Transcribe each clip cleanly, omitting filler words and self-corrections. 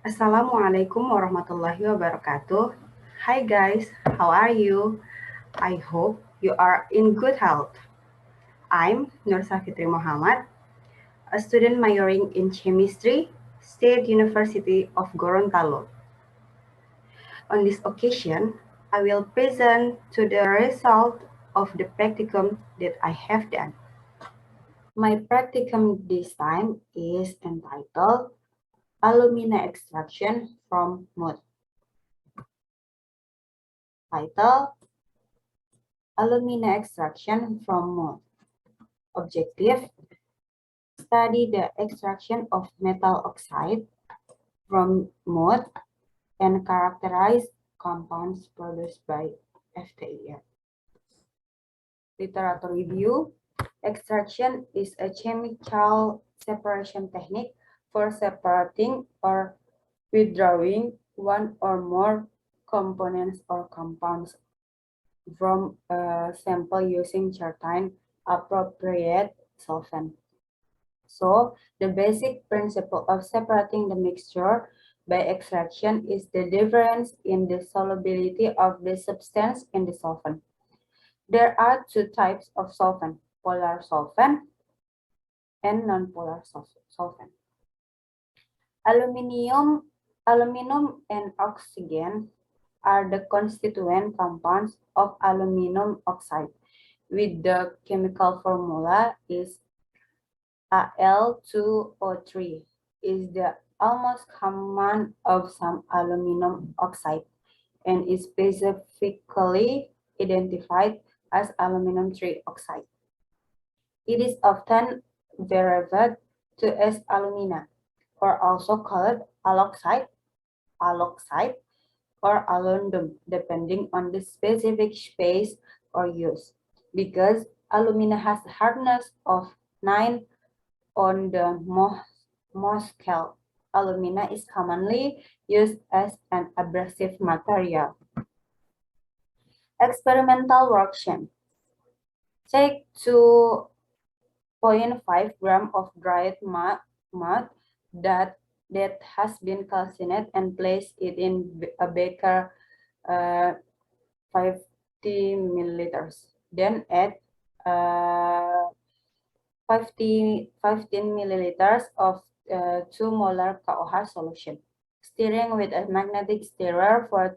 Assalamualaikum warahmatullahi wabarakatuh. Hi guys, how are you? I hope you are in good health. I'm Nur Safitri Muhammad, a student majoring in chemistry, State University of Gorontalo. On this occasion, I will present to the result of the practicum that I have done. My practicum this time is entitled Alumina Extraction from Mud. Title: Alumina extraction from mud. Objective: study the extraction of metal oxide from mud and characterize compounds produced by FTIR. Literature review: extraction is a chemical separation technique for separating or withdrawing one or more components or compounds from a sample using certain appropriate solvent. So, the basic principle of separating the mixture by extraction is the difference in the solubility of the substance in the solvent. There are two types of solvent, polar solvent and nonpolar solvent. Aluminum and oxygen are the constituent compounds of aluminum oxide, with the chemical formula is Al2O3 is the almost common of some aluminum oxide and is specifically identified as aluminum trioxide. It is often derived to as alumina, or also called aloxide, or alundum, depending on the specific space or use. Because alumina has a hardness of 9 on the Mohs scale, alumina is commonly used as an abrasive material. Experimental worksheet. Take 2.5 grams of dried mud that has been calcined and place it in a beaker 50 milliliters. Then add 15 milliliters of 2 molar KOH solution. Stirring with a magnetic stirrer for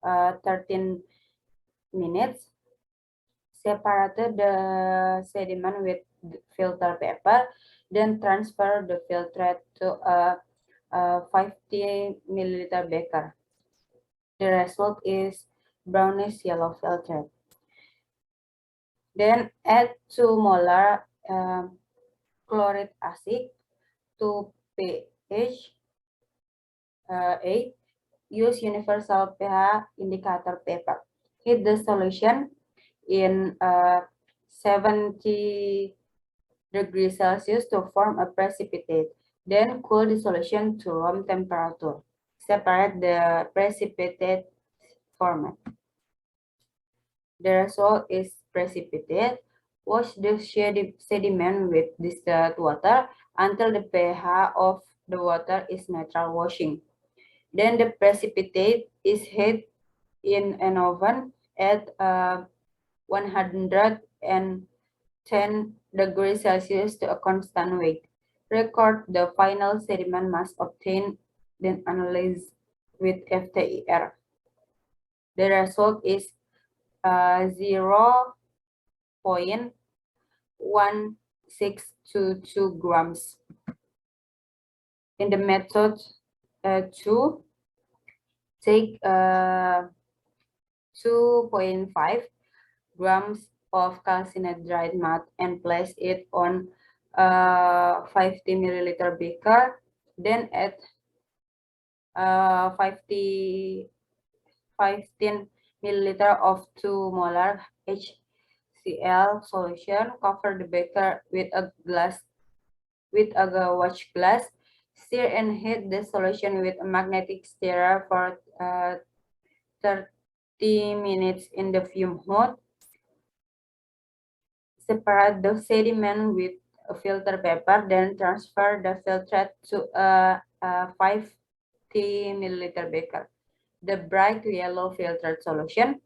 13 minutes. Separate the sediment with filter paper, then transfer the filtrate to a 50 milliliter beaker. The result is brownish yellow filtrate. Then add 2 molar chloride acid to pH 8. Use universal pH indicator paper. Heat the solution in 70 degrees Celsius to form a precipitate. Then cool the solution to room temperature. Separate the precipitate format. The result is precipitate. Wash the sediment with distilled water until the pH of the water is neutral washing. Then the precipitate is heated in an oven at 110 degrees Celsius to a constant weight. Record the final sediment mass obtained, then analyze with FTIR. The result is 0.1622 grams. In the method 2, take 2.5 grams of calcined dried mud and place it on a 50 milliliter beaker. Then add 15 milliliter of 2 molar HCl solution. Cover the beaker with a watch glass. Stir and heat the solution with a magnetic stirrer for 30 minutes in the fume hood. Separate the sediment with filter paper, then transfer the filtrate to a 50 milliliter beaker. The bright yellow filtered solution,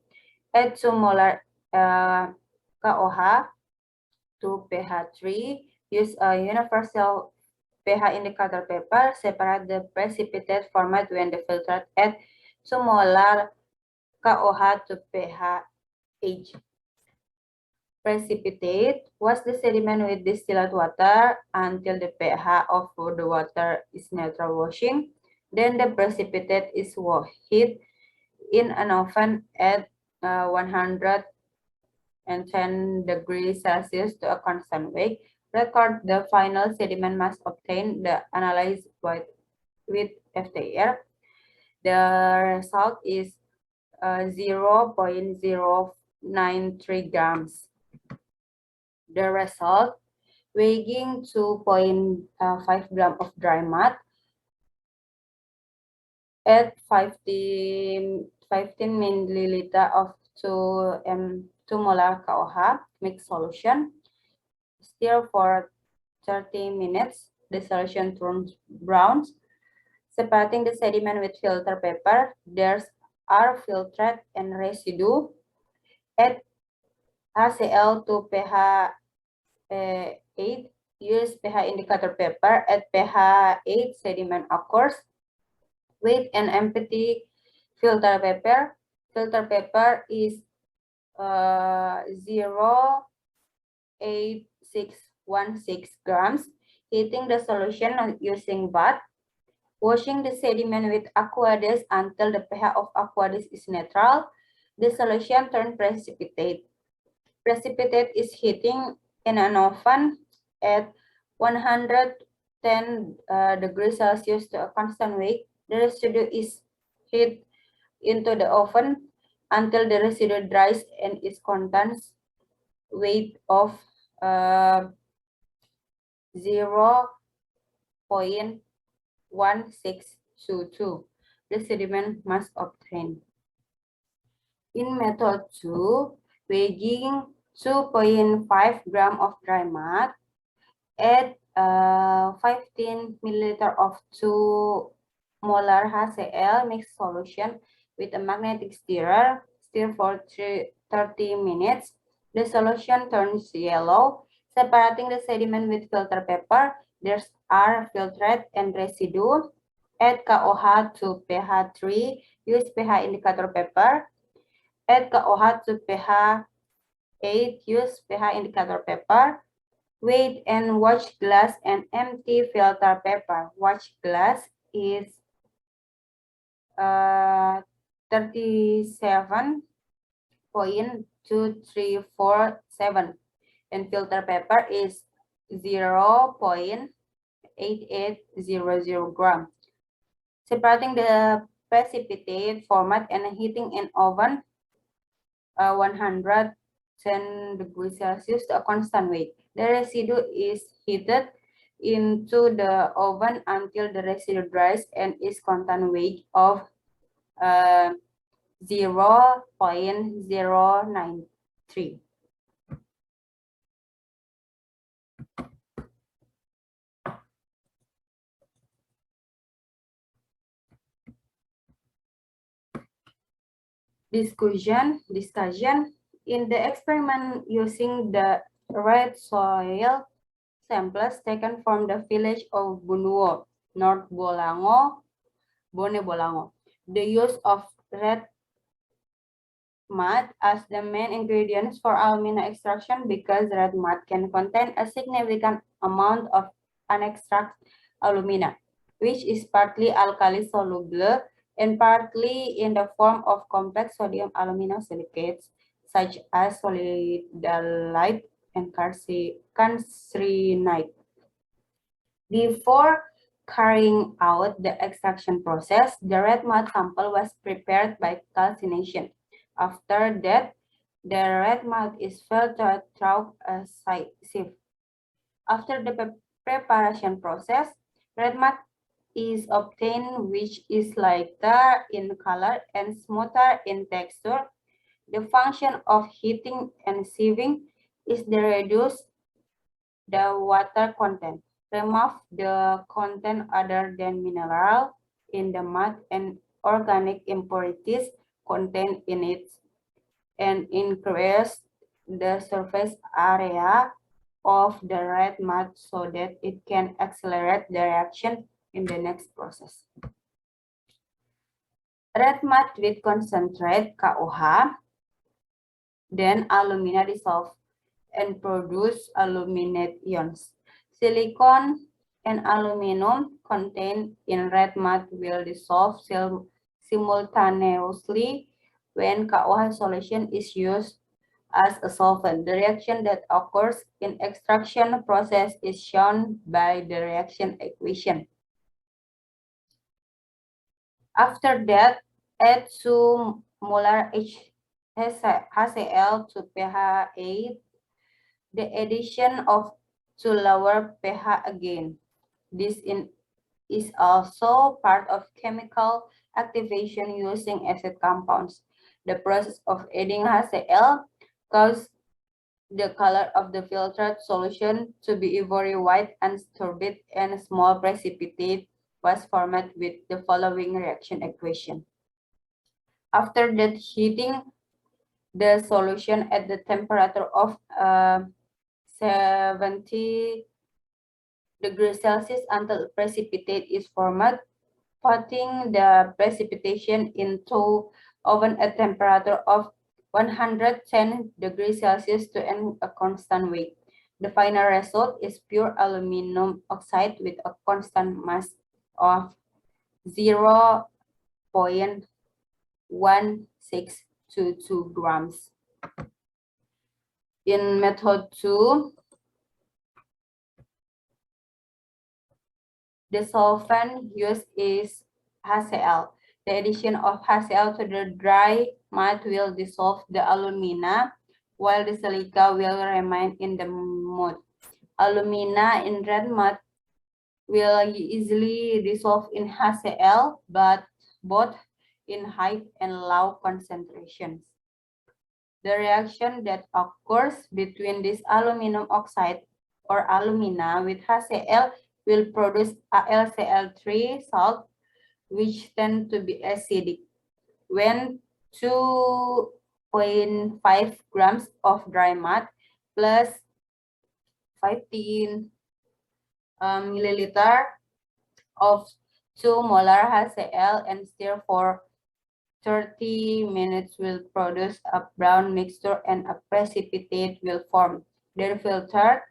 add 2 molar KOH to pH 3. Use a universal pH indicator paper. Separate the precipitate format when the filtrate. Add 2 molar KOH to pH 8. Precipitate. Wash the sediment with distilled water until the pH of the water is neutral washing. Then the precipitate is heated in an oven at 110 degrees Celsius to a constant weight. Record the final sediment must obtain the analyzed with FTIR. The result is 0.093 grams. The result, weighing 2.5 grams of dry mud at 15 milliliter of 2 molar KOH mixed solution. Stir for 30 minutes. The solution turns brown. Separating the sediment with filter paper, there are filtrate and residue. Add HCl to pH 8. Use pH indicator paper at pH 8 sediment occurs. With an empty filter paper. Filter paper is 0.8616 grams. Heating the solution using bath. Washing the sediment with aqueous until the pH of aqueous is neutral. The solution turns precipitate. Precipitate is heating in an oven at 110 degrees Celsius to a constant weight. The residue is heated into the oven until the residue dries and its contents weight of 0.1622. The sediment must obtain. In method 2, weighing 2.5 grams of dry mud, add 15 milliliter of 2 molar HCl mixed solution with a magnetic stirrer. Stir for 30 minutes. The solution turns yellow. Separating the sediment with filter paper, there are filtrate and residue. Add KOH to pH 3. Use pH indicator paper. Add KOH to pH 8. Use pH indicator paper. Weight and watch glass and empty filter paper. Watch glass is 37.2347 and filter paper is 0.8800 grams. Separating the precipitate format and heating in oven 110 degrees Celsius to a constant weight. The residue is heated into the oven until the residue dries and its content weight of 0.093. Discussion. In the experiment using the red soil samples taken from the village of Bunduo, North Bolango, Bone Bolango, the use of red mud as the main ingredients for alumina extraction because red mud can contain a significant amount of unextracted alumina, which is partly alkali soluble and partly in the form of complex sodium aluminosilicates such as solidolite and calcinite. Before carrying out the extraction process, the red mud sample was prepared by calcination. After that, the red mud is filtered through a sieve. After the preparation process, red mud is obtained, which is lighter in color and smoother in texture. The function of heating and sieving is to reduce the water content. Remove the content other than mineral in the mud and organic impurities contained in it, and increase the surface area of the red mud so that it can accelerate the reaction in the next process. Red mud with concentrate KOH, then alumina dissolve and produce aluminate ions. Silicon and aluminum contained in red mud will dissolve simultaneously when KOH solution is used as a solvent. The reaction that occurs in extraction process is shown by the reaction equation. After that, add 2 molar HCl to pH 8. The addition of 2 lower pH again. This is also part of chemical activation using acid compounds. The process of adding HCl causes the color of the filtered solution to be ivory white and turbid, and a small precipitate was formed with the following reaction equation. After that, heating the solution at the temperature of 70 degrees Celsius until precipitate is formed, putting the precipitation into oven at temperature of 110 degrees Celsius to a constant weight. The final result is pure aluminum oxide with a constant mass of 0.1622 grams. In method 2, the solvent used is HCl. The addition of HCl to the dry mud will dissolve the alumina, while the silica will remain in the mud. Alumina in red mud will easily dissolve in HCl, but both in high and low concentrations. The reaction that occurs between this aluminum oxide or alumina with HCl will produce AlCl3 salt, which tend to be acidic. When 2.5 grams of dry mud plus 15 milliliter of 2 molar HCl and stir for 30 minutes will produce a brown mixture and a precipitate will form. Then filtered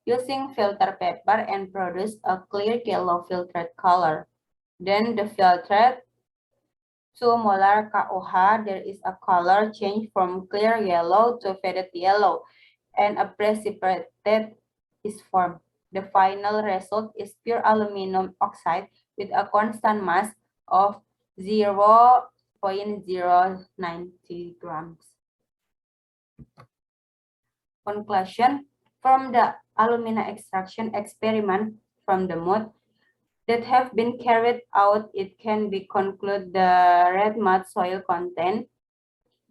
using filter paper and produce a clear yellow filtered color. Then the filtered 2 molar KOH, there is a color change from clear yellow to faded yellow, and a precipitate is formed. The final result is pure aluminum oxide with a constant mass of 0.090 grams. Conclusion: from the alumina extraction experiment from the mud that have been carried out, it can be concluded the red mud soil contain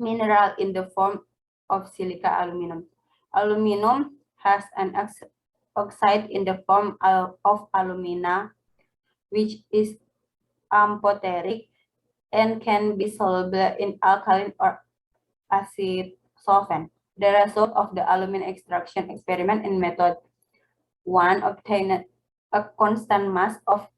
mineral in the form of silica aluminum. Aluminum has an oxide in the form of alumina, which is amphoteric and can be soluble in alkaline or acid solvent. The result of the alumina extraction experiment in method 1 obtained a constant mass of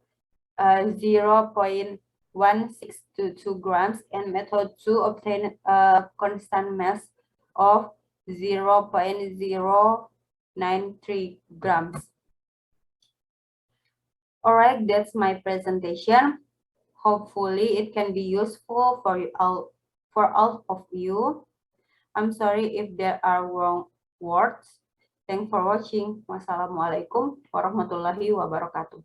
0.1622 grams, and method 2 obtained a constant mass of 0.093 grams. Alright, that's my presentation. Hopefully it can be useful for all of you. I'm sorry if there are wrong words. Thanks for watching. Wassalamualaikum warahmatullahi wabarakatuh.